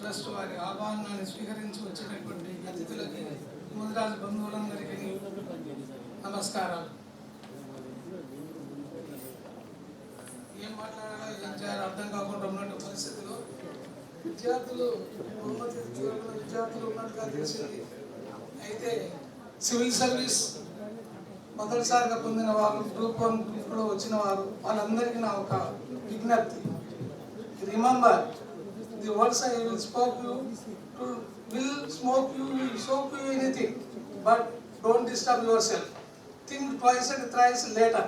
Trust వారి ఆహ్వానాన్ని స్వీకరించి వచ్చినటువంటి అతిథులకి ముదిరాజు బంధువులందరికీ నమస్కారాలు. ఏం మాట్లాడాలో ఏం చేయాలో అర్థం కాకుండా ఉన్నట్టు పరిస్థితిలో విద్యార్థులు ఉన్నట్టుగా తెలిసింది. అయితే సివిల్ సర్వీస్ మొదటిసారిగా పొందిన వారు, గ్రూప్ 1 గ్రూప్లో వచ్చిన వారు వాళ్ళందరికీ నా ఒక విజ్ఞప్తి. Remember the words I will smoke you anything, but don't disturb yourself. Think twice and thrice later.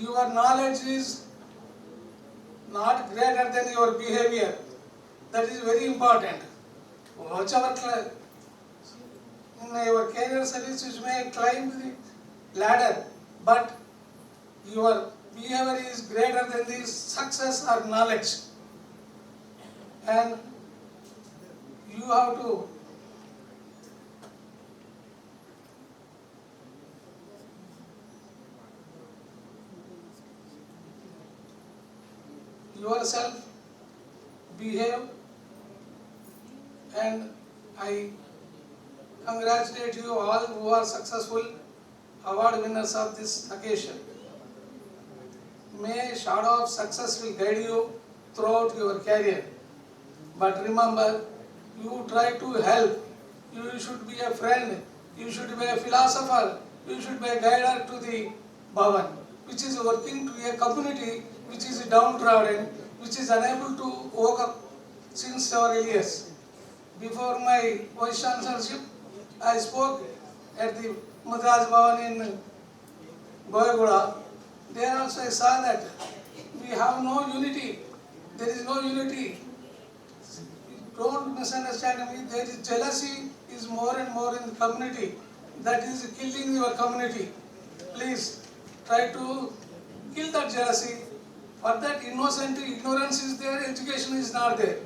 Your knowledge is not greater than your behavior. That is very important. Whatever in your career service you may climb the ladder, but your behavior is greater than the success or knowledge. And you have to yourself behave, and I congratulate you all who are successful award winners of this occasion. May shadow of success will guide you throughout your career. But remember, you try to help. You should be a friend. You should be a philosopher. You should be a guider to the Bhavan, which is working to a community which is downtrodden, which is unable to overcome since several years. Before my vice chancellorship, I spoke at the Madraj Bhavan in Boyaguda. There also I saw that we have no unity. There is no unity. Don't misunderstand me. There is jealousy is more and more in the community. That is killing your community. Please try to kill that jealousy. For that ignorance is there, education is not there.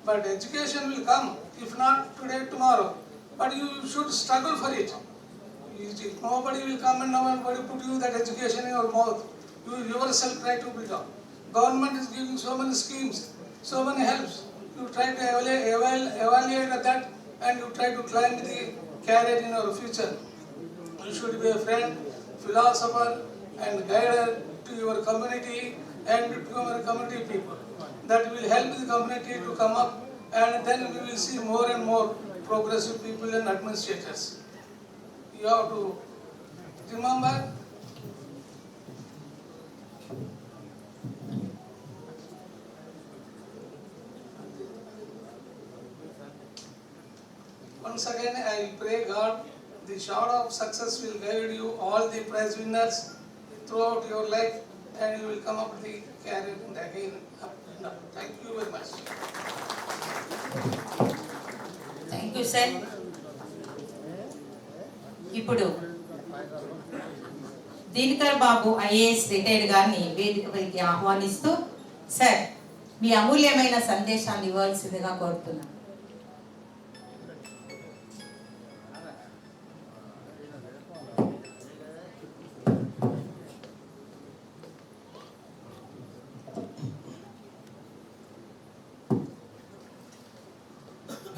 But education will come, if not today, tomorrow. But you should struggle for it. Nobody will come and nobody put you that education in your mouth. You yourself try to build up. Government is giving so many schemes, so many helps. You try to evaluate that, and you try to climb the career in your future. You should be a friend, philosopher, and guider to your community and to your community people. That will help the community to come up, and then we will see more and more progressive people and administrators. You have to remember, once again I pray God, the shadow of success will guide you, all the prize winners throughout your life, and you will come up with the career and again up and up. Thank you very much. Thank you, sir. ఇప్పుడు దినకర్ బాబు IAS retired గారిని వేదికపైకి ఆహ్వానిస్తూ sir మీ అమూల్యమైన సందేశాన్ని ఇవ్వాల్సిందిగా కోరుతున్నాను.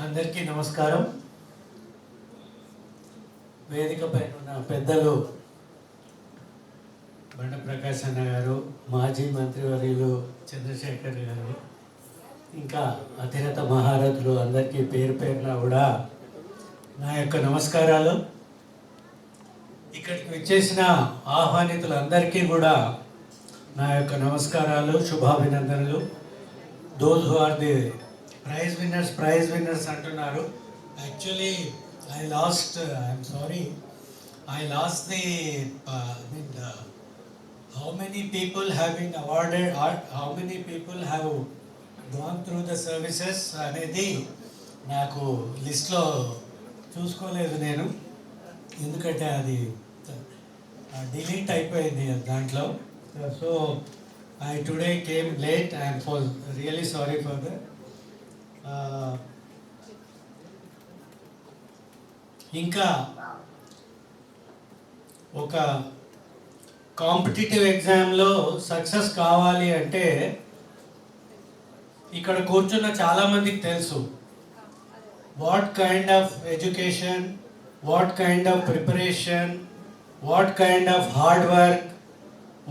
అందరికీ నమస్కారం. వేదికపై ఉన్న పెద్దలు బండ ప్రకాశ్ అన్న గారు, మాజీ మంత్రివర్యులు చంద్రశేఖర్ గారు, ఇంకా అతిరథ మహారథులు అందరికీ పేరు పేరున కూడా నా యొక్క నమస్కారాలు. ఇక్కడికి వచ్చేసిన ఆహ్వానితులందరికీ కూడా నా యొక్క నమస్కారాలు, శుభాభినందనలు. Those who are the prize winners అంటున్నారు. Actually I lost the how many people have been awarded or how many people have gone through the services అనేది నాకు లిస్ట్లో చూసుకోలేదు నేను, ఎందుకంటే అది డిలీట్ అయిపోయింది దాంట్లో. So I today came late. I am really sorry for that. ఇంకా ఒక కాంపిటిటివ్ ఎగ్జామ్లో సక్సెస్ కావాలి అంటే ఇక్కడ కూర్చున్న చాలా మందికి తెలుసు what kind of education, what kind of preparation, what kind of hard work,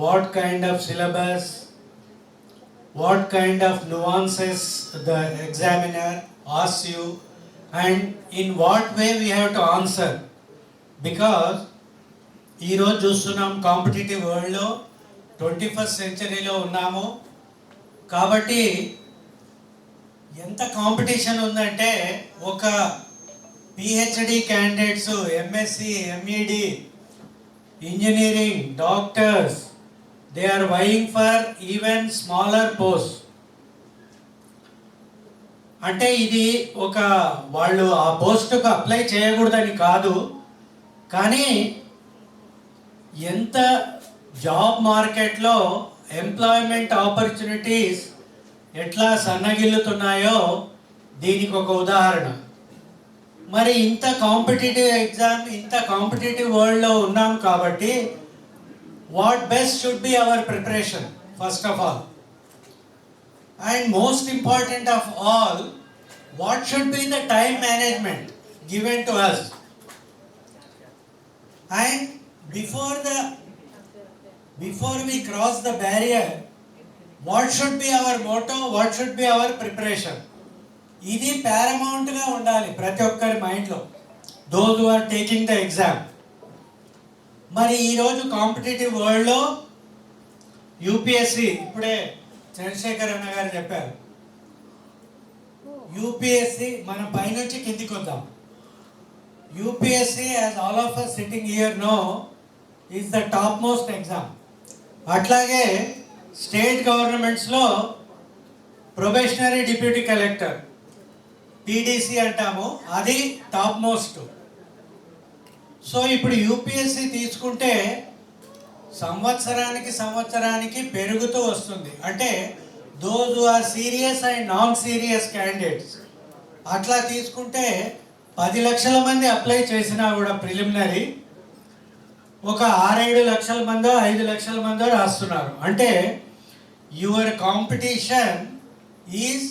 what kind of syllabus, what kind of nuances the examiner asks you, and in what way we have to answer. Because ఈరోజు చూస్తున్నాం competitive వరల్డ్లో 21st సెంచరీలో ఉన్నాము కాబట్టి ఎంత competition ఉందంటే ఒక PhD candidates, MSc, MEd, engineering, doctors, they are vying for even smaller posts. అంటే ఇది ఒక వాళ్ళు ఆ పోస్టుకు అప్లై చేయకూడదని కాదు, కానీ ఎంత జాబ్ మార్కెట్లో ఎంప్లాయ్మెంట్ ఆపర్చునిటీస్ ఎట్లా సన్నగిల్లుతున్నాయో దీనికి ఒక ఉదాహరణ. మరి ఇంత కాంపిటేటివ్ ఎగ్జామ్, ఇంత కాంపిటేటివ్ వరల్డ్లో ఉన్నాం కాబట్టి what best should be our preparation first of all, and most important of all, what should be the time management given to us, and before we cross the barrier, what should be our motto, what should be our preparation. ఇది paramount గా ఉండాలి ప్రతి ఒక్కరి మైండ్లో, those who are taking the exam. మరి ఈరోజు competitive వరల్డ్లో UPSC, ఇప్పుడే చంద్రశేఖర్ అన్న గారు చెప్పారు, యూపీఎస్సి మనం పైనుంచి కిందికి వద్దాం. UPSC, as all of us sitting here know, is the top most exam. అట్లాగే స్టేట్ గవర్నమెంట్స్లో ప్రొబేషనరీ డిప్యూటీ కలెక్టర్, పీడీసీ అంటాము, అది టాప్ మోస్ట్. సో ఇప్పుడు యూపీఎస్సి తీసుకుంటే సంవత్సరానికి పెరుగుతూ వస్తుంది. అంటే those who are serious and non serious candidates అట్లా తీసుకుంటే 10 లక్షల మంది అప్లై చేసినా కూడా ప్రిలిమినరీ ఒక 6-7 లక్షల మందో 5 లక్షల మందో రాస్తున్నారు. అంటే your competition is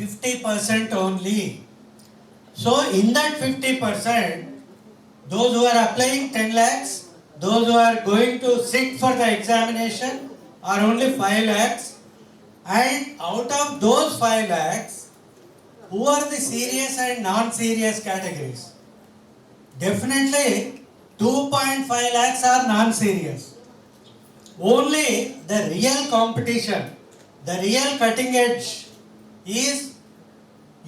50% only. So in that 50%, those who are applying 10 lakhs, those who are going to sit for the examination are only 5 lakhs, and out of those 5 lakhs, who are the serious and non-serious categories? Definitely 2.5 lakhs are non-serious. Only the real competition, the real cutting edge is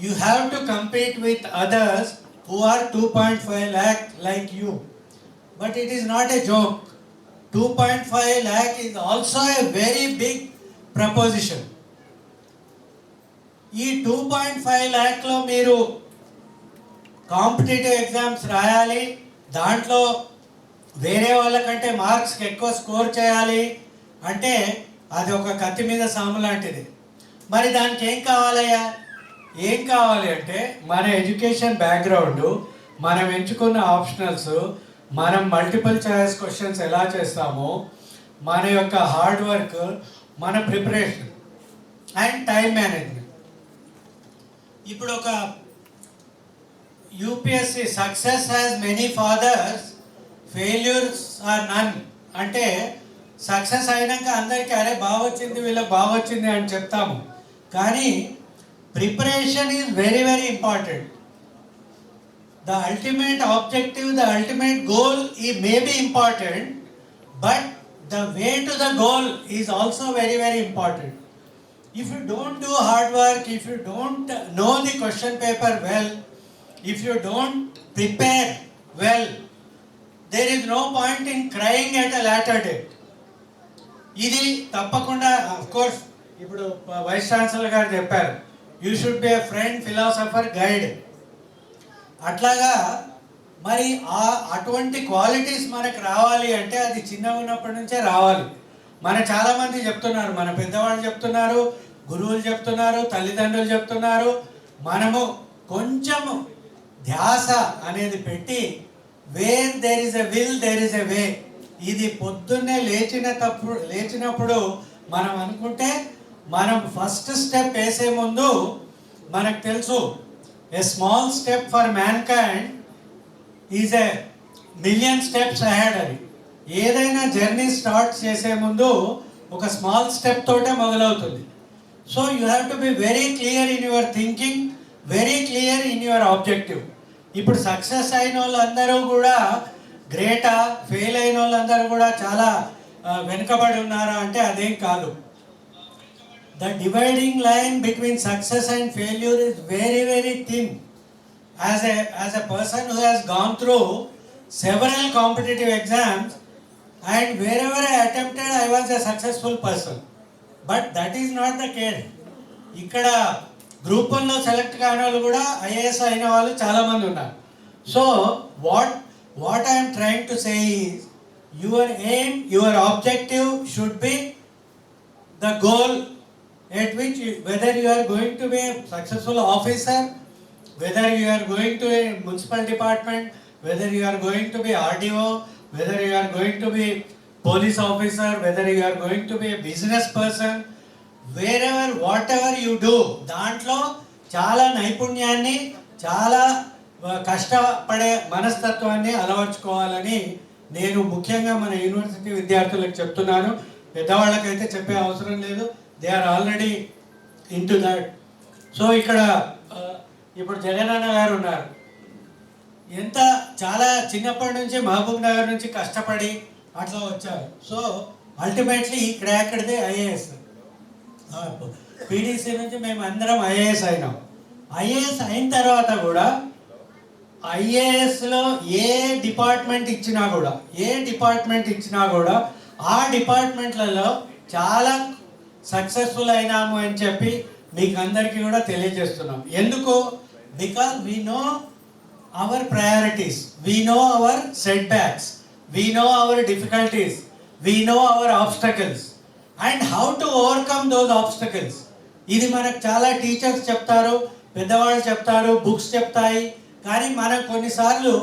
you have to compete with others who are 2.5 lakh like you. But it is not a joke. 2.5 lakh is also a very big proposition. ఈ 2.5 lakhలో మీరు competitive exams రాయాలి, దాంట్లో వేరే వాళ్ళకంటే మార్క్స్కి ఎక్కువ score చేయాలి అంటే అది ఒక కత్తి మీద సాము లాంటిది. మరి దానికి ఏం కావాలయ్యా? ఏం కావాలి అంటే మన ఎడ్యుకేషన్ బ్యాక్గ్రౌండ్, మనం ఎంచుకున్న ఆప్షనల్స్, మనం మల్టిపుల్ చాయిస్ క్వశ్చన్స్ ఎలా చేస్తామో, మన యొక్క హార్డ్ వర్క్, మన ప్రిపరేషన్ అండ్ టైం మేనేజ్మెంట్. ఇప్పుడు ఒక UPSC success has many fathers, failures are none. అంటే సక్సెస్ అయినాక అందరికీ అరే బాగా వచ్చింది, వీళ్ళకి బాగా వచ్చింది అని చెప్తాము, కానీ preparation is very very important. The ultimate objective, the ultimate goal, it may be important, but the way to the goal is also very very important. If you don't do hard work, if you don't know the question paper well, if you don't prepare well, there is no point in crying at a later date. ఇది తప్పకుండా, of course, ఇప్పుడు vice chancellor గారు చెప్పారు, you should be a friend, philosopher, guide. అట్లాగా మరి అటువంటి qualities మనకు రావాలి అంటే అది చిన్నగా ఉన్నప్పటి నుంచే రావాలి. చాలామంది చెప్తున్నారు, మన పెద్దవాళ్ళు చెప్తున్నారు, గురువులు చెప్తున్నారు, తల్లిదండ్రులు చెప్తున్నారు. మనము కొంచెము ధ్యాస అనేది పెట్టి where there is a will there is a way, ఇది పొద్దున్నే లేచినప్పుడు మనం అనుకుంటే మనం ఫస్ట్ స్టెప్ వేసే ముందు మనకు తెలుసు, a small step for man kind is a million steps ahead అని. ఏదైనా జర్నీ స్టార్ట్ చేసే ముందు ఒక స్మాల్ స్టెప్ తోటే మొదలవుతుంది. So you have to be very clear in your thinking, very clear in your objective. ఇప్పుడు సక్సెస్ అయిన వాళ్ళందరూ కూడా గ్రేటా, ఫెయిల్ అయిన వాళ్ళందరూ కూడా చాలా వెనుకబడి ఉన్నారా అంటే అదేం కాదు. The dividing line between success and failure is very very thin. As a person who has gone through several competitive exams, and wherever I attempted I was a successful person, but that is not the case. ఇక్కడ group 1లో select కాని వాళ్ళు కూడా IAS అయిన వాళ్ళు చాలామంది ఉన్నారు. So what I'm trying to say is your aim, your objective should be the goal at which whether you are going to be a successful officer, whether you are going to a municipal department, whether you are going to be RDO, whether you are going to be police officer, whether you are going to be a business person, wherever whatever you do, దాంట్లో చాలా నైపుణ్యాన్ని, చాలా కష్టపడే మనస్తత్వాన్ని అలవర్చుకోవాలని నేను ముఖ్యంగా మన university విద్యార్థులకు చెప్తున్నాను. పెద్దవాళ్ళకైతే చెప్పే అవసరం లేదు, they are already into that. So ఇక్కడ ఇప్పుడు జగనన్న గారు ఉన్నారు. చాలా చిన్నప్పటి నుంచి మహబూబ్ నగర్ నుంచి కష్టపడి అట్లా వచ్చారు. సో అల్టిమేట్లీ ఈ క్రాక్డ్ ది ఐఏఎస్. పీడీసీ నుంచి మేము అందరం ఐఏఎస్ అయినాం. ఐఏఎస్ అయిన తర్వాత కూడా ఐఏఎస్లో ఏ డిపార్ట్మెంట్ ఇచ్చినా కూడా ఆ డిపార్ట్మెంట్లలో చాలా సక్సెస్ఫుల్ అయినాము అని చెప్పి మీకు అందరికీ కూడా తెలియజేస్తున్నాం. ఎందుకు? Because we know our priorities, we know our setbacks, we know our difficulties, we know our obstacles and how to overcome those obstacles. ఇది మనకు చాలా టీచర్స్ చెప్తారు, పెద్దవాళ్ళు చెప్తారు, బుక్స్ చెప్తాయి. కానీ మనం కొన్నిసార్లు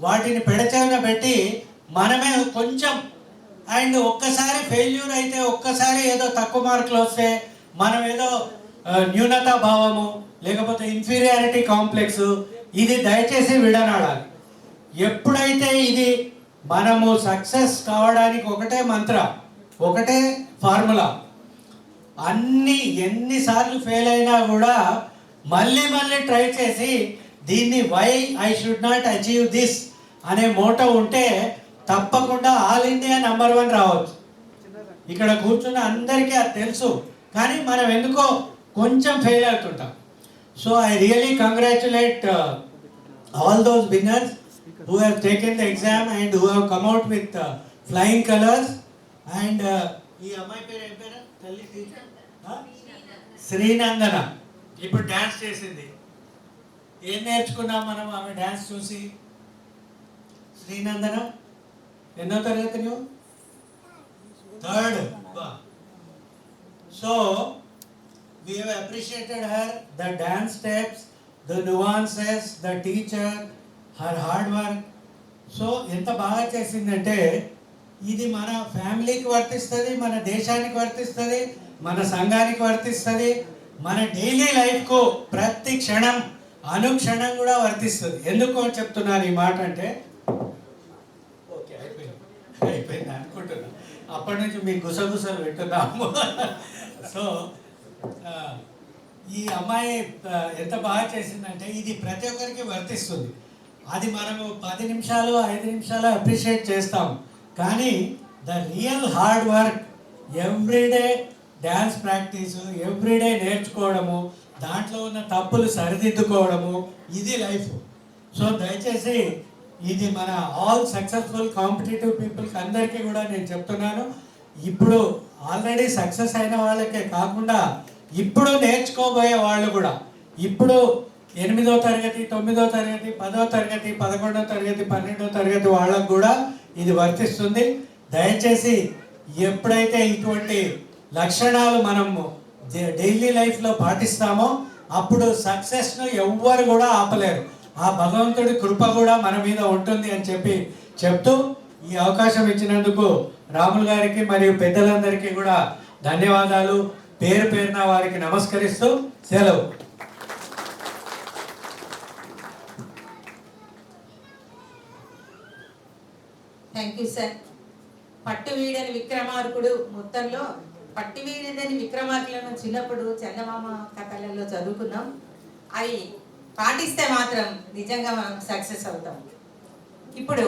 వాటిని పెడచెవిన పెట్టి మనమే కొంచెం అండ్ ఒక్కసారి ఫెయిల్యూర్ అయితే, ఒక్కసారి ఏదో తక్కువ మార్కులు వస్తే మనం ఏదో న్యూనతా భావము లేకపోతే ఇన్ఫీరియారిటీ కాంప్లెక్స్, ఇది దయచేసి విడనాడాలి. ఎప్పుడైతే ఇది మనము సక్సెస్ కావడానికి ఒకటే మంత్ర, ఒకటే ఫార్ములా, ఎన్నిసార్లు ఫెయిల్ అయినా కూడా మళ్ళీ ట్రై చేసి దీన్ని why I should not achieve this అనే మోటో ఉంటే తప్పకుండా ఆల్ ఇండియా నంబర్ 1 రావచ్చు. ఇక్కడ కూర్చున్న అందరికీ అది తెలుసు, కానీ మనం ఎందుకో కొంచెం ఫెయిల్ అవుతుంటాం. So I really congratulate all those winners who have taken the exam and who have come out with flying colors. And ఈ అమ్మాయి పేరు ఏం పేరు? తల్లి టీచర్ శ్రీనందన ఇప్పుడు డ్యాన్స్ చేసింది. ఏం నేర్చుకున్నాం మనం ఆమె డ్యాన్స్ చూసి? శ్రీనందన ఎన్నో తరగతి నువ్వు? 3rd. So we have appreciated her, the dance steps, the nuances, the teacher, her hard work. So ఎంత బాగా చేసిందంటే ఇది మన ఫ్యామిలీకి వర్తిస్తుంది, మన దేశానికి వర్తిస్తుంది, మన సంఘానికి వర్తిస్తుంది, మన డైలీ లైఫ్కు ప్రతి క్షణం అనుక్షణం కూడా వర్తిస్తుంది. ఎందుకు అని చెప్తున్నాను ఈ మాట అంటే, ఓకే అయిపోయింది అనుకుంటున్నా, అప్పటి నుంచి మీ గుసగుసలు వింటున్నాము. సో ఈ అమ్మాయి ఎంత బాగా చేసిందంటే ఇది ప్రతి ఒక్కరికి వర్తిస్తుంది. అది మనము 10 నిమిషాలు 5 నిమిషాలు అప్రిషియేట్ చేస్తాం, కానీ the real hard work, everyday dance practice, everyday నేర్చుకోవడము, దాంట్లో ఉన్న తప్పులు సరిదిద్దుకోవడము, ఇది లైఫ్. సో దయచేసి ఇది మన ఆల్ సక్సెస్ఫుల్ కాంపిటేటివ్ పీపుల్కి అందరికీ కూడా నేను చెప్తున్నాను. ఇప్పుడు ఆల్రెడీ సక్సెస్ అయిన వాళ్ళకే కాకుండా ఇప్పుడు నేర్చుకోబోయే వాళ్ళు కూడా, ఇప్పుడు 8వ తరగతి 9వ తరగతి 10వ తరగతి 11వ తరగతి 12వ తరగతి వాళ్ళకు కూడా ఇది వర్తిస్తుంది. దయచేసి ఎప్పుడైతే ఇటువంటి లక్షణాలు మనము డైలీ లైఫ్లో పాటిస్తామో అప్పుడు సక్సెస్ను ఎవ్వరు కూడా ఆపలేరు. ఆ భగవంతుడి కృప కూడా మన మీద ఉంటుంది అని చెప్తూ ఈ అవకాశం ఇచ్చినందుకు రాములు గారికి మరియు పెద్దలందరికీ కూడా ధన్యవాదాలు. పేరు పేరున వారికి నమస్కరిస్తూ సెలవు. Thank you sir. పట్టు వీడని విక్రమార్కుడు మొత్తంలో పట్టు వీడని విక్రమార్కులను చిన్నప్పుడు చందమామ కథలలో చదువుకున్నాం. అవి పాటిస్తే మాత్రం నిజంగా మనం సక్సెస్ అవుతాం. ఇప్పుడు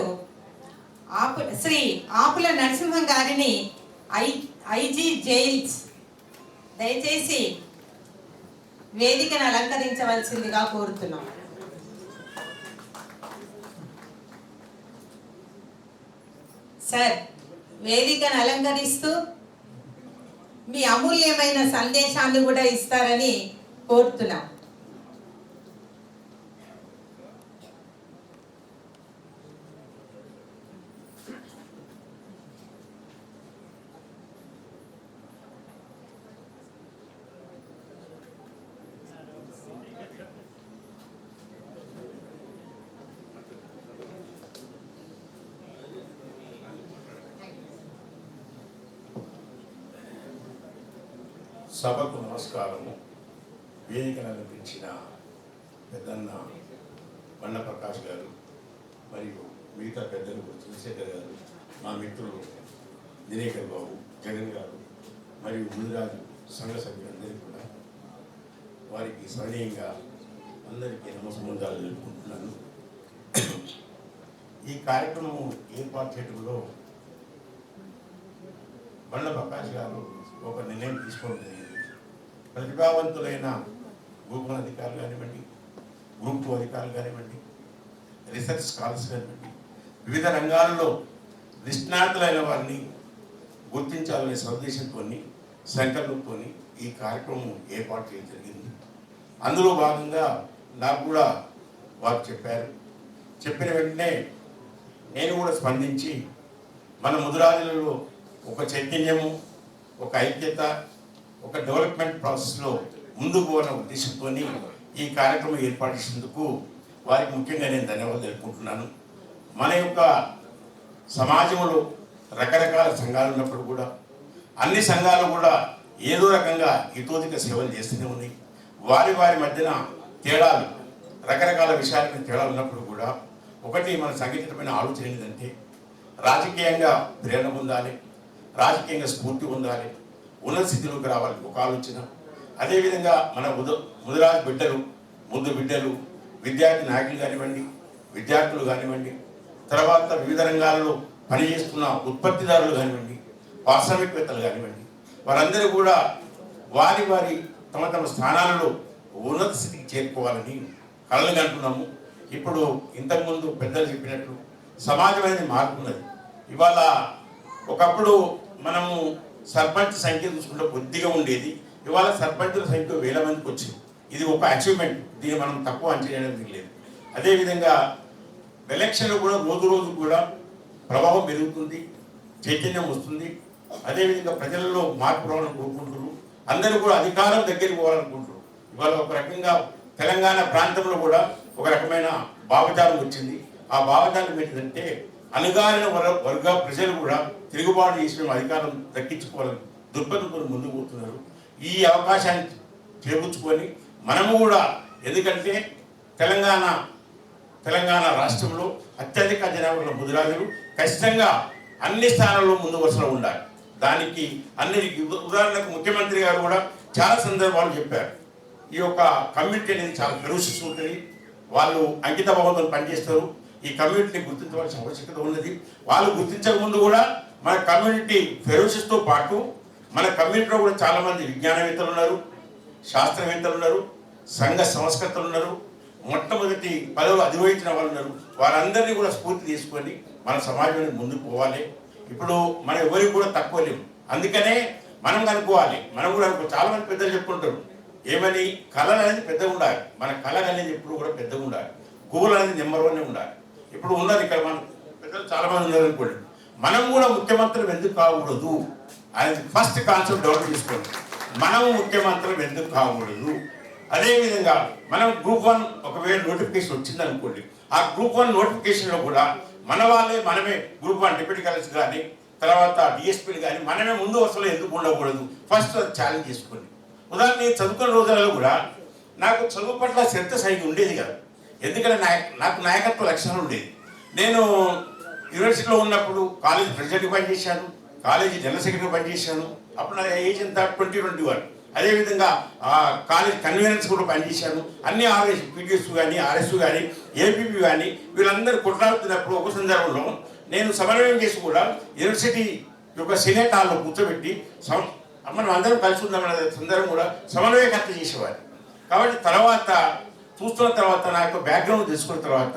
శ్రీ ఆపుల నరసింహం గారిని ఐజీ జైల్స్ దయచేసి వేదికను అలంకరించవలసిందిగా కోరుతున్నాం. సార్, వేదికను అలంకరిస్తూ మీ అమూల్యమైన సందేశాన్ని కూడా ఇస్తారని కోరుతున్నాం. సభకు నమస్కారము. వేదికను అలంకరించిన పెద్దన్న బండ ప్రకాష్ గారు మరియు మిగతా పెద్దలు చంద్రశేఖర్ గారు, మా మిత్రులు దినేకర్ బాబు, జగన్ గారు మరియు ముదిరాజు సంఘ సభ్యులందరికీ కూడా వారికి స్మరణీయంగా అందరికీ నమస్కారాలు తెలుపుకుంటున్నాను. ఈ కార్యక్రమం ఏర్పాటు చేయడంలో బండ ప్రకాష్ గారు ఒక నిర్ణయం తీసుకోవడం జరిగింది. ప్రతిభావంతులైన గ్రూప్ 1 అధికారులు కానివ్వండి, గ్రూప్ 2 అధికారులు కానివ్వండి, రీసెర్చ్ స్కాలర్స్ కానివ్వండి, వివిధ రంగాల్లో నిష్ణాతులైన వారిని గుర్తించాలనే సదుద్దేశంతో సంకల్పంతో ఈ కార్యక్రమం ఏర్పాటు చేయడం జరిగింది. అందులో భాగంగా నాకు కూడా వారు చెప్పారు. చెప్పిన వెంటనే నేను కూడా స్పందించి మన ముదిరాజులలో ఒక చైతన్యము, ఒక ఐక్యత, ఒక డెవలప్మెంట్ ప్రాసెస్లో ముందుకు పోవాలనే ఉద్దేశంతో ఈ కార్యక్రమం ఏర్పాటు చేసేందుకు వారికి ముఖ్యంగా నేను ధన్యవాదాలు తెలుపుకుంటున్నాను. మన యొక్క సమాజంలో రకరకాల సంఘాలు ఉన్నప్పుడు కూడా అన్ని సంఘాలు కూడా ఏదో రకంగా హితోధిక సేవలు చేస్తూనే ఉన్నాయి. వారి వారి మధ్యన తేడాలు, రకరకాల విషయాల మీద తేడాలు ఉన్నప్పుడు కూడా ఒకటి మన సంఘటితమైన ఆలోచన ఏంటంటే రాజకీయంగా ప్రేరణ పొందాలి, రాజకీయంగా స్ఫూర్తి పొందాలి, ఉన్నత స్థితిలోకి రావాలి ఒక ఆలోచన. అదేవిధంగా మన ముదిరాజు బిడ్డలు, ముందు బిడ్డలు, విద్యార్థి నాయకులు కానివ్వండి, విద్యార్థులు కానివ్వండి, తర్వాత వివిధ రంగాల్లో పనిచేస్తున్న ఉత్పత్తిదారులు కానివ్వండి, పారిశ్రామికవేత్తలు కానివ్వండి, వారందరూ కూడా వారి వారి తమ తమ స్థానాలలో ఉన్నత స్థితికి చేరుకోవాలని కలలు కంటున్నాము. ఇప్పుడు ఇంతకుముందు పెద్దలు చెప్పినట్లు సమాజం అనేది మారుతున్నది. ఇవాళ ఒకప్పుడు మనము సర్పంచ్ సంఖ్య చూసుకుంటే కొద్దిగా ఉండేది, ఇవాళ సర్పంచుల సంఖ్య 1000 మందికి వచ్చింది. ఇది ఒక అచీవ్మెంట్, దీన్ని మనం తక్కువ అంచనా వేయడం లేదు. అదేవిధంగా ఎలక్షన్లు కూడా రోజు రోజు కూడా ప్రభావం పెరుగుతుంది, చైతన్యం వస్తుంది. అదేవిధంగా ప్రజలలో మార్పు రావాలని కోరుకుంటున్నారు. అందరూ కూడా అధికారం దగ్గరికి పోవాలనుకుంటున్నారు. ఇవాళ ఒక రకంగా తెలంగాణ ప్రాంతంలో కూడా ఒక రకమైన భావజాలం వచ్చింది. ఆ భావజాలం ఏంటంటే అణగారిన వర్గ ప్రజలు కూడా తిరుగుబాటు చేసి మేము అధికారం దక్కించుకోవాలని దుర్పథంతో ముందుకు పోతున్నారు. ఈ అవకాశాన్ని చేకూర్చుకొని మనము కూడా, ఎందుకంటే తెలంగాణ రాష్ట్రంలో అత్యధిక జనాభా ముదిరాజులు ఖచ్చితంగా అన్ని స్థానాల్లో ముందు వరుసలో ఉండాలి. దానికి అన్నిటికీ ఉదాహరణకు ముఖ్యమంత్రి గారు కూడా చాలా సందర్భాలు చెప్పారు. ఈ యొక్క కమ్యూనిటీ అనేది చాలా ఫెరోషియస్ ఉంటుంది, వాళ్ళు అంకిత భావంతో పనిచేస్తారు. ఈ కమ్యూనిటీని గుర్తించవలసిన ఆవశ్యకత ఉన్నది. వాళ్ళు గుర్తించక ముందు కూడా మన కమ్యూనిటీ ఫెరోషియస్తో పాటు మన కమ్యూనిటీలో కూడా చాలామంది విజ్ఞానవేత్తలు ఉన్నారు, శాస్త్రవేత్తలు ఉన్నారు, సంఘ సంస్కర్తలు ఉన్నారు, మొట్టమొదటి పదవులు అధిరోహించిన వాళ్ళు ఉన్నారు. వారందరినీ కూడా స్ఫూర్తి తీసుకొని మన సమాజాన్ని ముందుకు పోవాలి. ఇప్పుడు మనం ఎవరికి కూడా తక్కువ లేము. అందుకనే మనం అనుకోవాలి, మనం కూడా చాలా మంది పెద్దలు చెప్పుకుంటారు ఏమని, కళ అనేది పెద్దగా ఉండాలి, మన కళ అనేది ఎప్పుడు కూడా పెద్దగా ఉండాలి, గోల్ అనేది నెంబర్ 1 ఉండాలి. ఇప్పుడు ఉన్నది ఇక్కడ మన పెద్దలు చాలా మంది ఉన్నారు అనుకోండి, మనం కూడా ముఖ్యమంత్రులు ఎందుకు కాకూడదు అనేది ఫస్ట్ కాన్సెప్ట్ డెవలప్ చేసుకోండి. మనం ముఖ్యమంత్రులు ఎందుకు కాకూడదు. అదేవిధంగా మనం గ్రూప్ 1 ఒకవేళ నోటిఫికేషన్ వచ్చింది అనుకోండి, ఆ గ్రూప్ 1 నోటిఫికేషన్లో కూడా మన వాళ్ళే మనమే గ్రూప్ 1 డిప్యూటీ కలెక్టర్ కానీ తర్వాత డిఎస్పీలు కానీ మనమే ముందు వరుసలో ఎందుకు ఉండకూడదు? ఫస్ట్ అది ఛాలెంజ్ చేసుకోండి. ఉదాహరణ నేను చదువుకున్న రోజులలో కూడా నాకు చదువు పట్ల శ్రద్ధ సరిగ్గా ఉండేది కాదు. ఎందుకంటే నాకు నాయకత్వ లక్షణాలు ఉండేది. నేను యూనివర్సిటీలో ఉన్నప్పుడు కాలేజీ ప్రెసిడెంట్గా పనిచేశాను, కాలేజీ జనరల్ సెక్రటరీగా పనిచేశాను. అప్పుడు నా ఏజ్ ఎంత 20-21. అదేవిధంగా కాలేజ్ కన్వీనర్స్ కూడా పనిచేశాను. అన్ని ఆర్ఎస్ పీడిఎస్ కానీ ఆర్ఎస్ కానీ ఏపీపీ కానీ వీళ్ళందరూ కొట్లాడుతున్నప్పుడు ఒక సందర్భంలో నేను సమన్వయం చేసి కూడా యూనివర్సిటీ యొక్క సెనేట్ హాల్లో కూర్చోబెట్టి మనం అందరం కలిసి ఉందామన్న సందర్భం కూడా సమన్వయకర్త చేసేవారు. కాబట్టి తర్వాత చూస్తున్న తర్వాత నా యొక్క బ్యాక్గ్రౌండ్ తెలుసుకున్న తర్వాత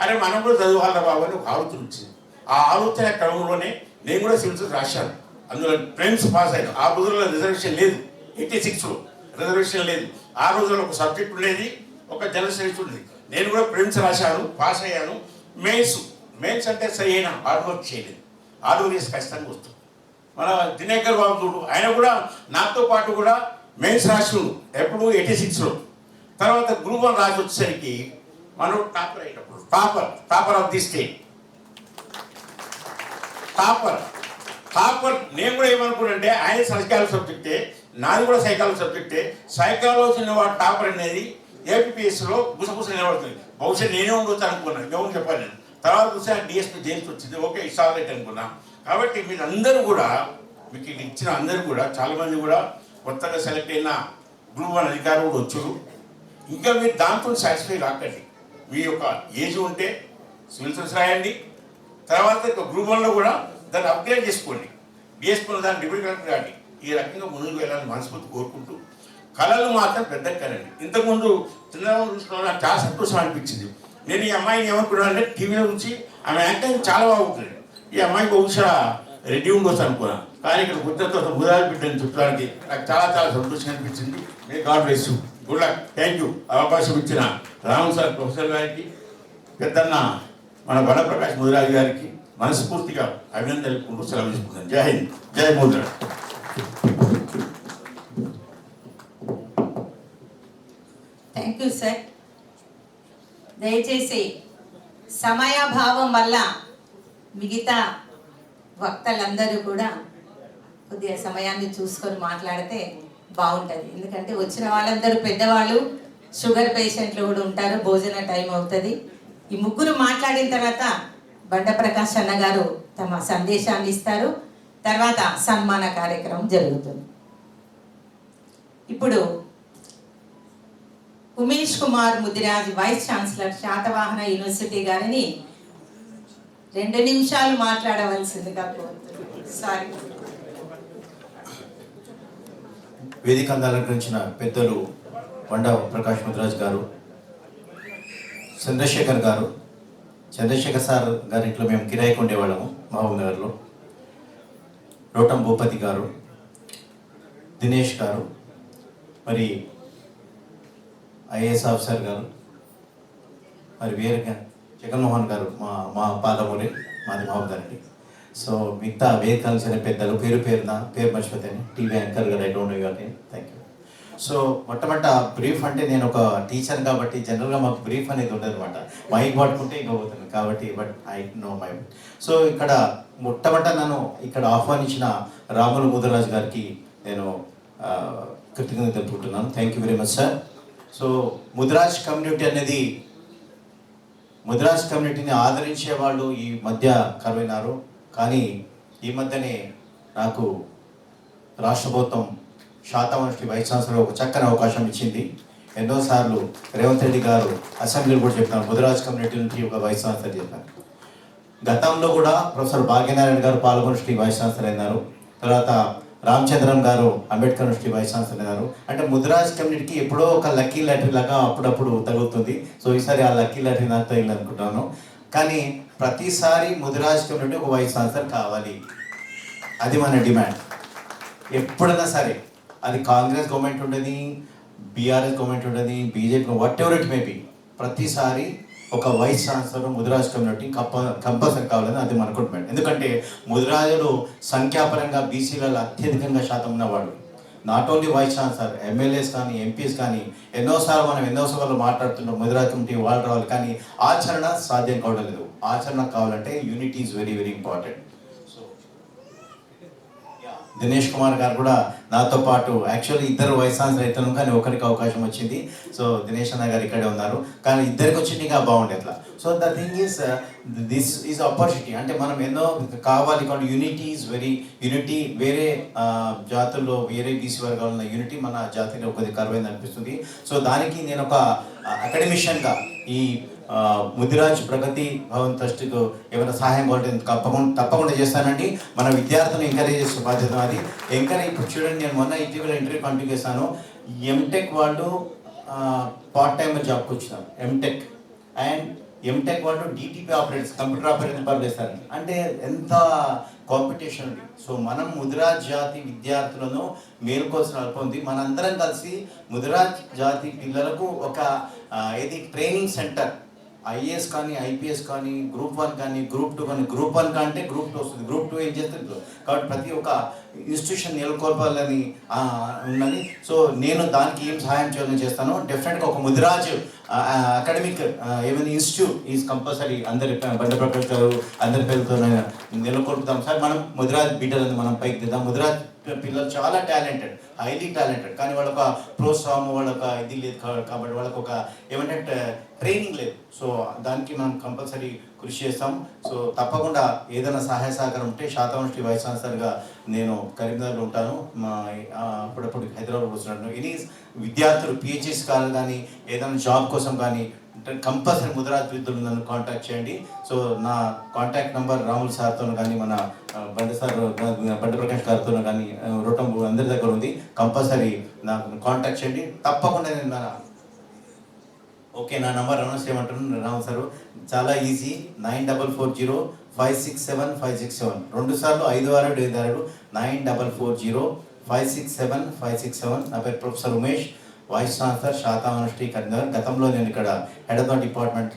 అరే మనం కూడా చదువుకోవాలా బాబు అని ఒక ఆలోచన వచ్చింది. ఆ ఆలోచన క్రమంలోనే నేను కూడా సివిల్స్ రాశాను. అందులో ప్రిలిమ్స్ పాస్ అయ్యాను. ఆ రోజుల్లో రిజర్వేషన్ లేదు, 86లో రిజర్వేషన్ లేదు. ఆ రోజుల్లో ఒక సబ్జెక్ట్ ఉండేది, ఒక జనరల్ స్టడీస్ ఉండేది. నేను కూడా ప్రిలిమ్స్ రాశాను, పాస్ అయ్యాను. మెయిన్స్ అంటే సరైన హార్డ్ వర్క్ చేయలేదు. హార్డ్ వర్క్ చేసి ఖచ్చితంగా వస్తుంది. మన దినేకర్ బాబు చూడు, ఆయన కూడా నాతో పాటు కూడా మెయిన్స్ రాసిండు ఎప్పుడు 86లో. తర్వాత గ్రూప్ 1 రాసి వచ్చేసరికి మనం టాపర్ అయినప్పుడు topper of the state topper నేను కూడా ఏమనుకున్నానంటే ఆయన సైకాలజీ సబ్జెక్టే, నాది కూడా సైకాలజీ సబ్జెక్టే. సైకాలజీ వాడు టాపర్ అనేది ఏపీఎస్లో గుసగుస నిలబడుతుంది. బహుశా నేనే ఉండొచ్చు అనుకున్నాను, ఎవరు చెప్పాను నేను. తర్వాత చూసా డిఎస్పీ జైల్స్ వచ్చింది, ఓకే ఇస్తారైతే అనుకున్నా. కాబట్టి మీరందరూ కూడా మీకు ఇచ్చిన అందరూ కూడా చాలామంది కూడా కొత్తగా సెలెక్ట్ అయిన గ్రూప్ 1 అధికారులు కూడా వచ్చారు. ఇంకా మీరు దాంతో సాటిస్ఫై కాకండి. మీ యొక్క ఏజ్ ఉంటే సివిల్ సర్వీస్ రాయండి. తర్వాత గ్రూప్ 1లో కూడా దాన్ని అప్గ్రేడ్ చేసుకోండి. డిఎస్పీలో దాన్ని డిప్యూటీ కలెక్టర్ కానీ ఈ రకంగా ముందుకు వెళ్ళాలని మనస్ఫూర్తి కోరుకుంటూ కళలు మాత్రం పెద్ద కలండి. ఇంతకుముందు చిన్నగా చూసుకున్న నాకు చాలా సంతోషం అనిపించింది. నేను ఈ అమ్మాయిని ఏమనుకున్నానంటే టీవీలో నుంచి ఆమె యాక్టింగ్ చాలా బాగుంటుంది, ఈ అమ్మాయి బహుశా రెడీ ఉండొచ్చు అనుకున్నాను. కానీ ఇక్కడ గుర్తుతో బుధాలు బిడ్డని చెప్పడానికి నాకు చాలా చాలా సంతోషంగా అనిపించింది. May God bless you, good luck, thank you. అవకాశం ఇచ్చిన రామ్ సార్ ప్రొఫెసర్ గారికి, పెద్దన్న మన వనప్రకాష్ ముదిరాజు గారికి మనస్ఫూర్తిగా అభినందనలు తెలుపుకుంటూ సెలవు తీసుకుంటాను. జై హింద్, జై ముదిరాజ్. Thank you sir. దయచేసి సమయాభావం వల్ల మిగతా వక్తలందరూ కూడా కొద్దిగా సమయాన్ని చూసుకొని మాట్లాడితే బాగుంటుంది. ఎందుకంటే వచ్చిన వాళ్ళందరూ పెద్దవాళ్ళు, షుగర్ పేషెంట్లు కూడా ఉంటారు, భోజన టైం అవుతుంది. ఈ ముగ్గురు మాట్లాడిన తర్వాత బండ ప్రకాష్ అన్న గారు తమ సందేశాన్ని ఇస్తారు. తర్వాత సన్మాన కార్యక్రమం జరుగుతుంది. ఇప్పుడు Umesh Kumar Mudiraj vice chancellor Satavahana university గారిని 2 నిమిషాలు మాట్లాడవలసిందిగా కోరుతున్నాను. సారీ. వేదిక అలంకరించిన పెద్దలు బండ ప్రకాష్ ముదిరాజ్ గారు, చంద్రశేఖర్ గారు, చంద్రశేఖర్ సార్ గారి ఇంట్లో మేము కిరాయికి ఉండేవాళ్ళము మహబూబ్ నగర్లో. రోటం భూపతి గారు, దినేష్ గారు, మరి ఐఏఎస్ ఆఫీసర్ గారు, మరి వీర జగన్మోహన్ గారు మా పాదమూరి, మాది మహబూబ్ నగర్. సో మిగతా వేదికలిసిన పెద్దలు పేరు మర్చిపోతాను, టీవీ యాంకర్ గారు, I don't know your name, thank you. So మొట్టమొదట బ్రీఫ్ అంటే నేను ఒక టీచర్ కాబట్టి జనరల్గా మాకు బ్రీఫ్ అనేది ఉండదు అనమాట. మైక్ పట్టుకుంటే ఇంకా పోతుంది కాబట్టి, but I know my. So ఇక్కడ మొట్టమొదట నన్ను ఇక్కడ ఆహ్వానించిన రాములు ముదిరాజు గారికి నేను కృతజ్ఞత తెలుపుకుంటున్నాను. Thank you very much sir. So Mudiraj కమ్యూనిటీని ఆదరించే వాళ్ళు ఈ మధ్య కరువైనారు. కానీ ఈ మధ్యనే నాకు రాష్ట్ర ప్రభుత్వం శాతవాహన వైస్ ఛాన్సలర్ ఒక చక్కని అవకాశం ఇచ్చింది. ఎన్నోసార్లు రేవంత్ రెడ్డి గారు అసెంబ్లీలో కూడా చెప్పాను, ముదిరాజ్ కమ్యూనిటీ నుంచి ఒక వైస్ ఛాన్సలర్ చెప్పాను. గతంలో కూడా ప్రొఫెసర్ భాగ్యనారాయణ గారు పాల్గొని వైస్ ఛాన్సలర్ అయినారు. తర్వాత రామచంద్రన్ గారు అంబేద్కర్ యూనివర్సిటీ వైస్ ఛాన్సలర్ అయినారు. అంటే ముదిరాజ్ కమ్యూనిటీకి ఎప్పుడో ఒక లక్కీ లాటరీ లాగా అప్పుడప్పుడు తగులుతుంది. సో ఈసారి ఆ లక్కీ లాటరీ నాకు తగిలి అనుకుంటున్నాను. కానీ ప్రతిసారి ముదిరాజ్ కమ్యూనిటీ ఒక వైస్ ఛాన్సలర్ కావాలి, అది మన డిమాండ్. ఎప్పుడైనా సరే అది కాంగ్రెస్ గవర్నమెంట్ ఉండదు, బీఆర్ఎస్ గవర్నమెంట్ ఉండదు, BJP, whatever it may be, ప్రతిసారి ఒక vice chancellor Mudiraj community compulsory కావాలని అది మన కమిట్మెంట్. ఎందుకంటే ముదిరాజులు సంఖ్యాపరంగా బీసీలలో అత్యధికంగా శాతం ఉన్నవాడు. Not only vice chancellor, MLAs కానీ ఎంపీస్ కానీ ఎన్నోసార్లు మనం ఎన్నో సభలు మాట్లాడుతున్నాం ముదిరాజ్ కమిటీ వాళ్ళు రావాలి, కానీ ఆచరణ సాధ్యం కావడం లేదు. ఆచరణ కావాలంటే unity is very very important. So Dinesh Kumar గారు కూడా నాతో పాటు యాక్చువల్లీ ఇద్దరు వైస్ ఛాన్సలర్ అవుతాను కానీ ఒకరికి అవకాశం వచ్చింది. సో దినేష్ అన్న గారు ఇక్కడే ఉన్నారు, కానీ ఇద్దరికి వచ్చింది ఇంకా బాగుండే అట్లా. So the thing is this is opportunity. అంటే మనం ఎన్నో కావాలి కాబట్టి యూనిటీ ఈజ్ యూనిటీ వేరే జాతుల్లో వేరే బీసీ వర్గాలు ఉన్న యూనిటీ మన జాతిలో కొద్దిగా కరువైంది అనిపిస్తుంది. సో దానికి నేను ఒక అకాడమిషియన్గా ఈ ముదిరాజ్ ప్రగతి భవన్ ట్రస్ట్కు ఏమైనా సహాయం కావాలంటే తప్పకుండా చేస్తానండి. మన విద్యార్థులను ఎంకరేజ్ చేసే బాధ్యత అది. ఎంకరేజ్ ఇప్పుడు చూడండి, నేను మొన్న ఇటీవల ఇంటర్వ్యూ కంటిన్యూ చేశాను. ఎంటెక్ వాళ్ళు పార్ట్ టైమ్ జాబ్కి వచ్చినారు ఎంటెక్, అండ్ ఎంటెక్ వాళ్ళు డిటిపి ఆపరేటర్స్ కంప్యూటర్ ఆపరేటర్ పనులు చేస్తారు. అంటే ఎంత కాంపిటీషన్ ఉంది. సో మనం ముదిరాజ్ జాతి విద్యార్థులను మేలుకోవాల్సిన అల్పం ఉంది. మనందరం కలిసి ముదిరాజ్ జాతి పిల్లలకు ఒక ట్రైనింగ్ సెంటర్ ఐఏఎస్ కానీ ఐపీఎస్ కానీ గ్రూప్ 1 కానీ గ్రూప్ 2 కానీ గ్రూప్ 1 కంటే గ్రూప్ 2 వస్తుంది, గ్రూప్ 2 ఏం చేస్తుంది కాబట్టి ప్రతి ఒక్క ఇన్స్టిట్యూషన్ నెలకొల్పాలని ఉన్నది. సో నేను దానికి ఏం సహాయం చేయాలని చేస్తాను. డెఫినెట్గా ఒక ముదిరాజ్ అకాడమిక్ ఏమైనా ఇన్స్టిట్యూట్ ఈజ్ కంపల్సరీ అందరి బండ ప్రకాష్ గారు అందరి పేరుతో నెలకొల్పుతాం సార్. మనం ముదిరాజ్ బిడ్డలను మనం పైకి దిద్దాం. ముదిరాజ్ పిల్లలు చాలా టాలెంటెడ్, హైలీ టాలెంటెడ్, కానీ వాళ్ళొక ప్రోత్సాహం వాళ్ళొక ఇది లేదు కాబట్టి వాళ్ళకు ఒక ఏమంటే ట్రైనింగ్ లేదు. సో దానికి మనం కంపల్సరీ కృషి చేస్తాం. సో తప్పకుండా ఏదైనా సహాయ సహకారం ఉంటే శాతవంశి వైస్ ఛాన్సలర్గా నేను కరీంనగర్లో ఉంటాను, అప్పుడప్పుడు హైదరాబాద్ వస్తున్నాను. ఎనీ విద్యార్థులు పిహెచ్ఎస్ కాదు కానీ ఏదైనా జాబ్ కోసం కానీ కంపల్సరీ ముదిరాజ్ విద్యులు నన్ను కాంటాక్ట్ చేయండి. సో నా కాంటాక్ట్ నెంబర్ రాముల్ సార్తో కానీ మన బండి ప్రకాష్ గారితో కానీ రొటంబు అందరి దగ్గర ఉంది. కంపల్సరీ నాకు కాంటాక్ట్ చేయండి. తప్పకుండా నేను ఓకే నా నెంబర్ అనౌన్స్ చేయమంటున్నాను రాముల్ సార్. చాలా ఈజీ, 9440567567 2 సార్లు 5656 9440567567. నా పేరు ప్రొఫెసర్ ఉమేష్, వైస్ ఛాన్సలర్ శాతం యూనివర్సిటీ కరీంనగర్. గతంలో నేను ఇక్కడ హెడ్ ఆఫ్ ద డిపార్ట్మెంట్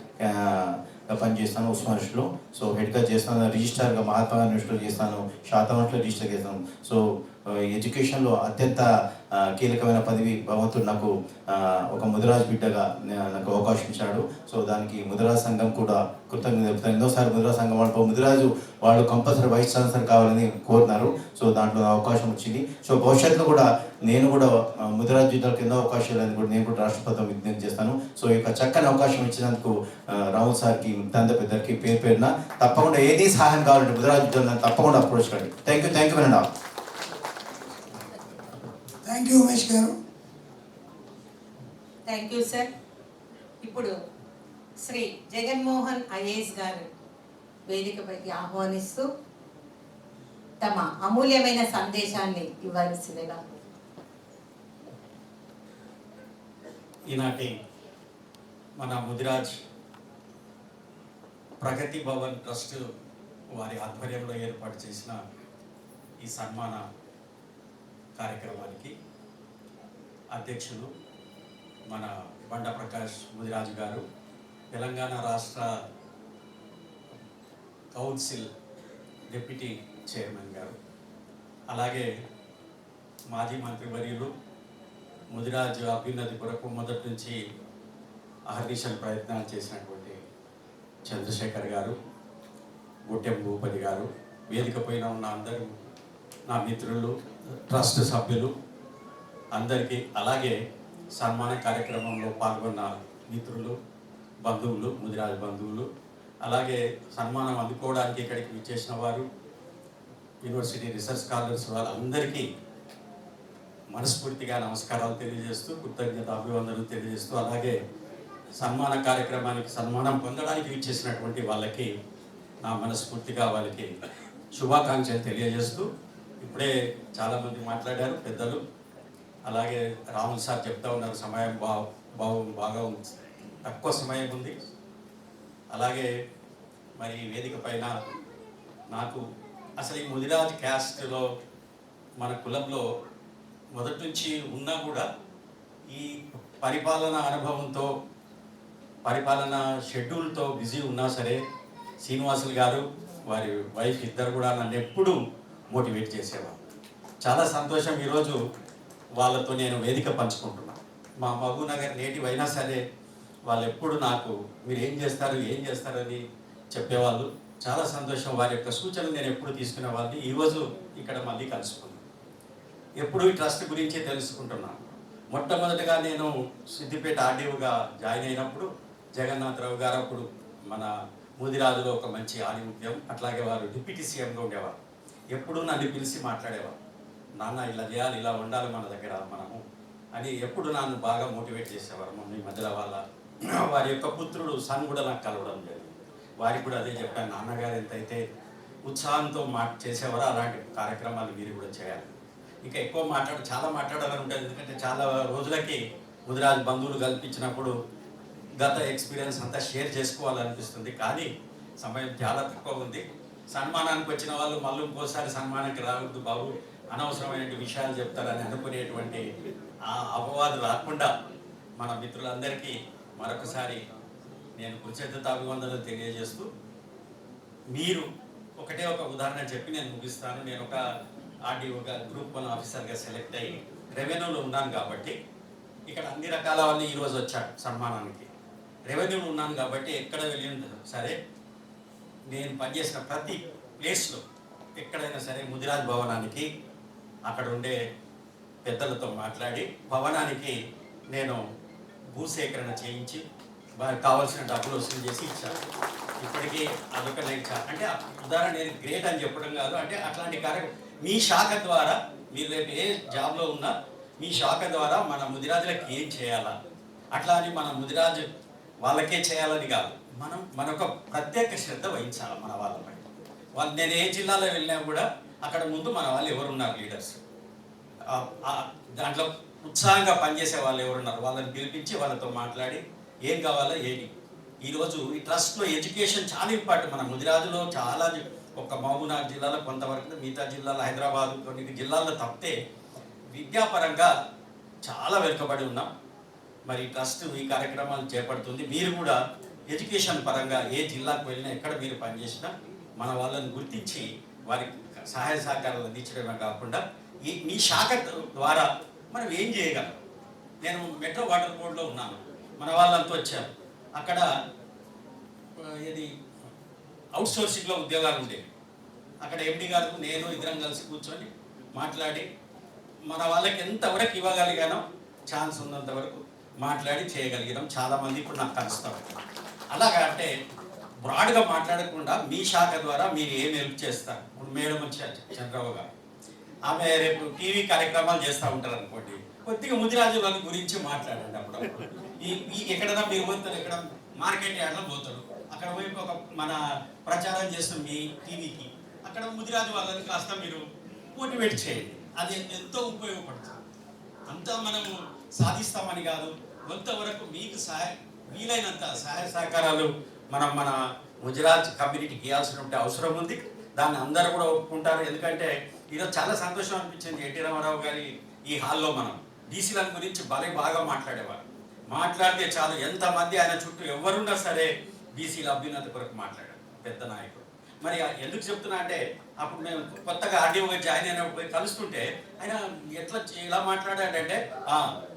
పనిచేస్తాను ఉస్మానిస్ట్లో. సో హెడ్గా చేస్తాను, రిజిస్టార్గా మహాత్మా గాంధీ యూనివర్సిటీలో చేస్తాను, శాతం యూనివర్సిటీలో రిజిస్టర్ చేస్తాను. సో ఎడ్యుకేషన్లో అత్యంత కీలకమైన పదవి భగవంతుడు నాకు ఒక ముదిరాజ్ బిడ్డగా నాకు అవకాశం ఇచ్చాడు. సో దానికి ముదిరాజ్ సంఘం కూడా కృతజ్ఞత చెప్తాను. ఎన్నోసార్లు ముదిరాజ్ సంఘం వాళ్ళు ముదిరాజు వాళ్ళు కంపల్సరీ వైస్ ఛాన్సలర్ కావాలని కోరినారు. సో దాంట్లో అవకాశం వచ్చింది. సో భవిష్యత్తులో కూడా నేను కూడా ముదిరాజ్ బిడ్డలకు ఎన్నో అవకాశాలు కూడా నేను కూడా రాష్ట్రపతి విజ్ఞప్తి చేస్తాను. సో ఈ యొక్క చక్కని అవకాశం ఇచ్చినందుకు రాహుల్ సార్కి తండ్రి పెద్దరికి పేరున తప్పకుండా ఏది సహాయం కావాలంటే ముదిరాజ్ బిడ్డలను తప్పకుండా అప్రోచ్ కండి. Thank you madam. Thank you Umesh garu. Thank you sir. ఇప్పుడు శ్రీ జగన్మోహన్ ఐఏఎస్ గారు వేదికపైకి ఆహ్వానిస్తూ తమ అమూల్యమైన సందేశాన్ని ఇవ్వాల్సిందిగా. ఈనాటి మన ముదిరాజ్ ప్రగతి భవన్ ట్రస్ట్ వారి ఆధ్వర్యంలో ఏర్పాటు చేసిన ఈ సన్మాన కార్యక్రమానికి అధ్యక్షులు మన బండ ప్రకాష్ ముదిరాజు గారు, తెలంగాణ రాష్ట్ర కౌన్సిల్ డిప్యూటీ చైర్మన్ గారు, అలాగే మాజీ మంత్రివర్యులు ముదిరాజు అభ్యున్నతి కొరకు మొదటి నుంచి అహర్నిశల ప్రయత్నాలు చేసినటువంటి చంద్రశేఖర్ గారు, గుట్టెం భూపతి గారు, వేదిక పైన ఉన్న అందరూ నా మిత్రులు, ట్రస్ట్ సభ్యులు అందరికీ, అలాగే సన్మాన కార్యక్రమంలో పాల్గొన్న మిత్రులు, బంధువులు, ముదిరాజు బంధువులు, అలాగే సన్మానం అందుకోవడానికి ఇక్కడికి విచ్చేసిన వారు, యూనివర్సిటీ రీసెర్చ్ స్కాలర్స్ వాళ్ళందరికీ మనస్ఫూర్తిగా నమస్కారాలు తెలియజేస్తూ, కృతజ్ఞత అభివందనలు తెలియజేస్తూ, అలాగే సన్మాన కార్యక్రమానికి సన్మానం పొందడానికి విచ్చేసినటువంటి వాళ్ళకి నా మనస్ఫూర్తిగా వాళ్ళకి శుభాకాంక్షలు తెలియజేస్తూ, ఇప్పుడే చాలామంది మాట్లాడారు పెద్దలు, అలాగే రాముల్ సార్ చెప్తా ఉన్నారు సమయం బాగా ఉంది, తక్కువ సమయం ఉంది. అలాగే మరి వేదిక పైన నాకు అసలు ఈ ముదిరాజ్ క్యాస్ట్లో మన కులంలో మొదటి నుంచి ఉన్నా కూడా ఈ పరిపాలన అనుభవంతో పరిపాలన షెడ్యూల్తో బిజీ ఉన్నా సరే శ్రీనివాసులు గారు వారి వైఫ్ ఇద్దరు కూడా నన్ను ఎప్పుడూ మోటివేట్ చేసేవారు. చాలా సంతోషం ఈరోజు వాళ్ళతో నేను వేదిక పంచుకుంటున్నాను. మా మహబూబ్నగర్ నేటివ్ అయినా సరే వాళ్ళు ఎప్పుడు నాకు మీరు ఏం చేస్తారని చెప్పేవాళ్ళు. చాలా సంతోషం. వారి యొక్క సూచనలు నేను ఎప్పుడు తీసుకునే వాళ్ళని ఈరోజు ఇక్కడ మళ్ళీ కలుసుకున్నాను. ఎప్పుడు ఈ ట్రస్ట్ గురించి తెలుసుకుంటున్నాను. మొట్టమొదటిగా నేను సిద్దిపేట ఆర్డీఓగా జాయిన్ అయినప్పుడు జగన్నాథరావు గారు అప్పుడు మన ముదిరాజులో ఒక మంచి ఆధిముత్యం, అట్లాగే వారు డిప్యూటీ సీఎంగా ఉండేవారు. ఎప్పుడు నన్ను పిలిచి మాట్లాడేవారు, నాన్న ఇలా చేయాలి, ఇలా ఉండాలి మన దగ్గర మనము అని ఎప్పుడు నన్ను బాగా మోటివేట్ చేసేవారు. మీ మధ్యలో వారి యొక్క పుత్రుడు సన్ కూడా నాకు కలవడం జరిగింది. వారికి కూడా అదే చెప్పాను, నాన్నగారు ఎంతైతే ఉత్సాహంతో చేసేవారో అలాంటి కార్యక్రమాలు మీరు కూడా చేయాలి. ఇంకా ఎక్కువ చాలా మాట్లాడాలని ఉంటుంది, ఎందుకంటే చాలా రోజులకి ముదిరాజు బంధువులు కల్పించినప్పుడు గత ఎక్స్పీరియన్స్ అంతా షేర్ చేసుకోవాలనిపిస్తుంది. కానీ సమయం చాలా తక్కువ ఉంది. సన్మానానికి వచ్చిన వాళ్ళు మళ్ళీ ఇంకోసారి సన్మానానికి రావద్దు బాబు, అనవసరమైన విషయాలు చెప్తారని అనుకునేటువంటి ఆ అపవాదు రాకుండా మన మిత్రులందరికీ మరొకసారి నేను కృతజ్ఞతాభివందనలు తెలియజేస్తూ, మీరు ఒకటే ఒక ఉదాహరణ చెప్పి నేను ముగిస్తాను. నేను ఒక ఆర్డీఓగా గ్రూప్ 1 ఆఫీసర్గా సెలెక్ట్ అయ్యి రెవెన్యూలో ఉన్నాను కాబట్టి ఇక్కడ అన్ని రకాల వాళ్ళు ఈరోజు వచ్చారు సన్మానానికి. రెవెన్యూలో ఉన్నాను కాబట్టి ఎక్కడ వెళ్ళిన సరే నేను పనిచేసిన ప్రతి ప్లేస్లో ఎక్కడైనా సరే ముదిరాజ్ భవనానికి అక్కడ ఉండే పెద్దలతో మాట్లాడి భవనానికి నేను భూసేకరణ చేయించి వారికి కావాల్సిన డబ్బులు వసూలు చేసి ఇచ్చాను. ఇప్పటికీ అదొక అంటే ఉదాహరణ నేను గ్రేట్ అని చెప్పడం కాదు, అంటే అట్లాంటి కార్యక్రమం మీ శాఖ ద్వారా మీరు రేపు ఏ జాబ్లో ఉన్నా మీ శాఖ ద్వారా మన ముదిరాజులకు ఏం చేయాలా, అట్లా అని మన ముదిరాజు వాళ్ళకే చేయాలని కాదు, మనొక ప్రత్యేక శ్రద్ధ వహించాలి మన వాళ్ళపై. నేను ఏ జిల్లాలో వెళ్ళినా కూడా అక్కడ ముందు మన వాళ్ళు ఎవరున్నారు లీడర్స్, దాంట్లో ఉత్సాహంగా పనిచేసే వాళ్ళు ఎవరున్నారు వాళ్ళని పిలిపించి వాళ్ళతో మాట్లాడి ఏం కావాలో ఏంటి. ఈరోజు ఈ ట్రస్ట్లో ఎడ్యుకేషన్ చాలా ఇంపార్టెంట్. మన ముదిరాజులో చాలా ఒక మహబూబ్నగర్ జిల్లాలో కొంతవరకు, మిగతా జిల్లాలో హైదరాబాద్ కొన్ని జిల్లాల్లో తప్పితే విద్యాపరంగా చాలా వెనుకబడి ఉన్నాం. మరి ట్రస్ట్ ఈ కార్యక్రమాలు చేపడుతుంది. మీరు కూడా ఎడ్యుకేషన్ పరంగా ఏ జిల్లాకు వెళ్ళినా ఎక్కడ మీరు పనిచేసినా మన వాళ్ళని గుర్తించి వారికి సహాయ సహకారాలు అందించడమే కాకుండా మీ శాఖ ద్వారా మనం ఏం చేయగలం. నేను మెట్రో వాటర్ బోర్డులో ఉన్నాను, మన వాళ్ళంతా వచ్చారు. అక్కడ ఇది అవుట్ సోర్సింగ్లో ఉద్యోగాలు ఉండేవి. అక్కడ ఎండి గారు నేను ఇద్దరం కలిసి కూర్చొని మాట్లాడి మన వాళ్ళకి ఎంతవరకు ఇవ్వగలిగానో ఛాన్స్ ఉన్నంత వరకు మాట్లాడి చేయగలిగినాం. చాలామంది ఇప్పుడు నాకు కలుస్తారు. అలాగా అంటే బ్రాడ్గా మాట్లాడకుండా మీ శాఖ ద్వారా మీరు ఏం హెల్ప్ చేస్తారు. ఇప్పుడు మేడం వచ్చారు చంద్రబాబు గారు, ఆమె రేపు టీవీ కార్యక్రమాలు చేస్తూ ఉంటారు అనుకోండి, కొద్దిగా ముదిరాజు వాళ్ళ గురించి మాట్లాడండి. అప్పుడప్పుడు ఈ ఎక్కడైనా మీరు పోతారు, ఎక్కడ మార్కెట్ యార్డ్లో పోతారు, అక్కడ పోయి ఒక మన ప్రచారం చేస్తాం మీ టీవీకి, అక్కడ ముదిరాజు వాళ్ళని కాస్త మీరు మోటివేట్ చేయండి. అది ఎంతో ఉపయోగపడుతుంది. అంతా మనము సాధిస్తామని కాదు, కొంతవరకు మీకు వీలైనంత సహాయ సహకారాలు మన ముదిరాజ్ కమ్యూనిటీకి ఇవ్వాల్సిన అవసరం ఉంది. దాన్ని అందరూ కూడా ఒప్పుకుంటారు. ఎందుకంటే ఈరోజు చాలా సంతోషం అనిపించింది, ఎన్టీ రామారావు గారి ఈ హాల్లో మనం బీసీల గురించి బాగా మాట్లాడేవారు. మాట్లాడితే చాలు ఎంతమంది ఆయన చుట్టూ ఎవరున్నా సరే బీసీల అభ్యున్నతి కొరకు మాట్లాడారు పెద్ద నాయకుడు. మరి ఎందుకు చెప్తున్నా అంటే అప్పుడు మేము కొత్తగా ఆర్డీఓగా జాయిన్ అయినప్పుడు పోయి కలుస్తుంటే ఆయన ఎలా మాట్లాడాడంటే,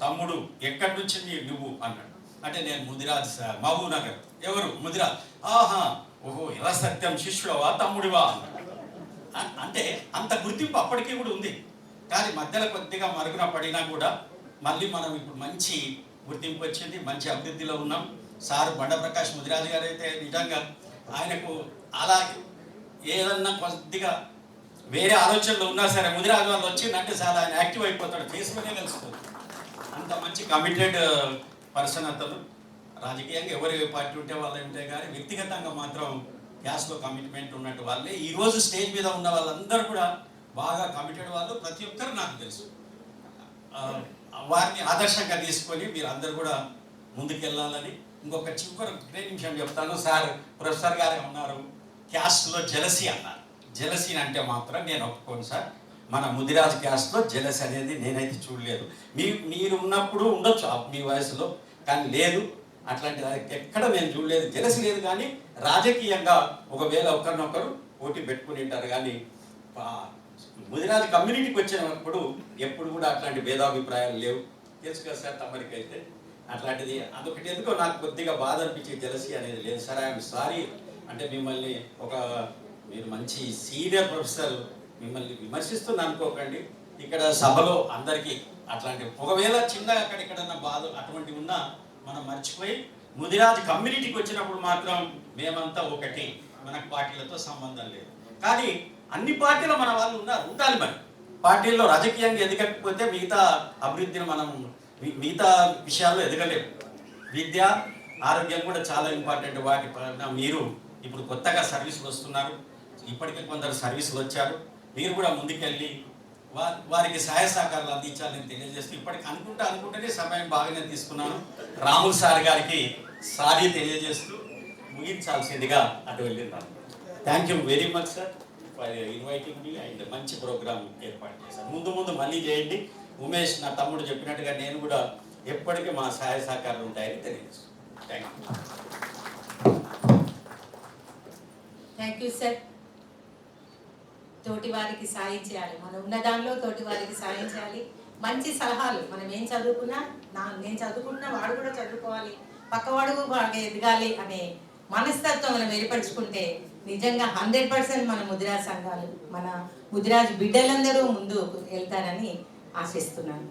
తమ్ముడు ఎక్కడి నుంచి నువ్వు అన్నాడు. అంటే నేను ముదిరాజ్ సార్, మహబూబ్ నగర్. ఎవరు? ముదిరాజ్. ఓహో ఎలా సత్యం శిష్యుడవా తమ్ముడివా అన్నాడు. అంటే అంత గుర్తింపు అప్పటికీ కూడా ఉంది. కానీ మధ్యలో కొద్దిగా మరుగున పడినా కూడా మళ్ళీ మనం ఇప్పుడు మంచి గుర్తింపు వచ్చింది, మంచి అభివృద్ధిలో ఉన్నాం. సార్ బండప్రకాష్ ముదిరాజు గారు అయితే నిజంగా ఆయనకు అలా ఏదన్నా కొద్దిగా వేరే ఆలోచనలు ఉన్నా సరే ముదిరాజు వాళ్ళు వచ్చిందంటే సార్ ఆయన యాక్టివ్ అయిపోతాడు, చేసుకునే కలుస్తుంది. అంత మంచి కమిటెడ్ పర్సన్ అతను. రాజకీయంగా ఎవరు ఏ పార్టీ ఉంటే వాళ్ళు ఉంటే కానీ వ్యక్తిగతంగా మాత్రం క్యాస్ట్లో కమిట్మెంట్ ఉన్నట్టు వాళ్ళే. ఈరోజు స్టేజ్ మీద ఉన్న వాళ్ళందరూ కూడా బాగా కమిటెడ్ వాళ్ళు, ప్రతి ఒక్కరు నాకు తెలుసు. వారిని ఆదర్శంగా తీసుకొని మీరు అందరు కూడా ముందుకెళ్ళాలని. ఇంకొక చివరి నిమిషం చెప్తాను. సార్ ప్రొఫెసర్ గారు ఉన్నారు, క్యాస్ట్లో జెలసీ అన్నారు. జెలసీ అంటే మాత్రం నేను ఒప్పుకోను సార్. మన ముదిరాజ్ క్యాస్ట్లో జెలసీ అనేది నేనైతే చూడలేదు. మీరు ఉన్నప్పుడు ఉండొచ్చు మీ వయసులో, కానీ లేదు అట్లాంటి ఎక్కడ నేను చూడలేదు. జెలసీ లేదు. కానీ రాజకీయంగా ఒకవేళ ఒకరినొకరు పోటీ పెట్టుకుని ఉంటారు. కానీ ముదిరాజ్ కమ్యూనిటీకి వచ్చినప్పుడు ఎప్పుడు కూడా అట్లాంటి భేదాభిప్రాయాలు లేవు. తెలుసు కదా సార్ తమరికైతే అట్లాంటిది. అదొకటి ఎందుకో నాకు కొద్దిగా బాధ అనిపించే జెలసీ అనేది లేదు సార్. I'm sorry. అంటే మిమ్మల్ని మీరు మంచి సీనియర్ ప్రొఫెసర్, మిమ్మల్ని విమర్శిస్తుంది అనుకోకండి. ఇక్కడ సభలో అందరికీ అట్లాంటి ఒకవేళ చిన్న అక్కడిక్కడన్నా బాధ అటువంటివి ఉన్నా మనం మర్చిపోయి ముదిరాజ్ కమ్యూనిటీకి వచ్చినప్పుడు మాత్రం మేమంతా ఒకటి, మనకు పార్టీలతో సంబంధం లేదు. కానీ అన్ని పార్టీలో మన వాళ్ళు ఉండాలి. మరి పార్టీల్లో రాజకీయంగా ఎదగకపోతే మిగతా అభివృద్ధిని మనం మిగతా విషయాల్లో ఎదగలేము. విద్య, ఆరోగ్యం కూడా చాలా ఇంపార్టెంట్. వాటి మీరు ఇప్పుడు కొత్తగా సర్వీసులు వస్తున్నారు, ఇప్పటికే కొందరు సర్వీసులు వచ్చారు. మీరు కూడా ముందుకెళ్ళి వారికి సహాయ సహకారాలు అందించాలని తెలియజేస్తూ ఇప్పటికి అనుకుంటేనే సమయం బాగానే తీసుకున్నాను. రాముల్ సార్ గారికి సారీ తెలియజేస్తూ ముగించాల్సిందిగా అటు వెళ్ళినాను. Thank you very much sir for inviting me and మంచి ప్రోగ్రామ్ ఏర్పాటు చేశారు. ముందు మళ్ళీ చేయండి. ఉమేష్ నా తమ్ముడు చెప్పినట్టుగా నేను కూడా ఎప్పటికీ మా సహాయ సహకారాలు ఉంటాయని తెలియజేస్తాను. Thank you sir. తోటి వారికి సాయం చేయాలి, మనం ఉన్న దానిలో తోటి వారికి సాయం చేయాలి. మంచి సలహాలు, మనం ఏం చదువుకున్నా నేను చదువుకుంటున్నా వాడు కూడా చదువుకోవాలి, పక్కవాడు బాగా ఎదగాలి అనే మనస్తత్వం మనం ఏర్పరచుకుంటే నిజంగా 100% మన ముదిరాజ్ సంఘాలు, మన ముదిరాజ్ బిడ్డలందరూ ముందు వెళ్తారని ఆశిస్తున్నాను.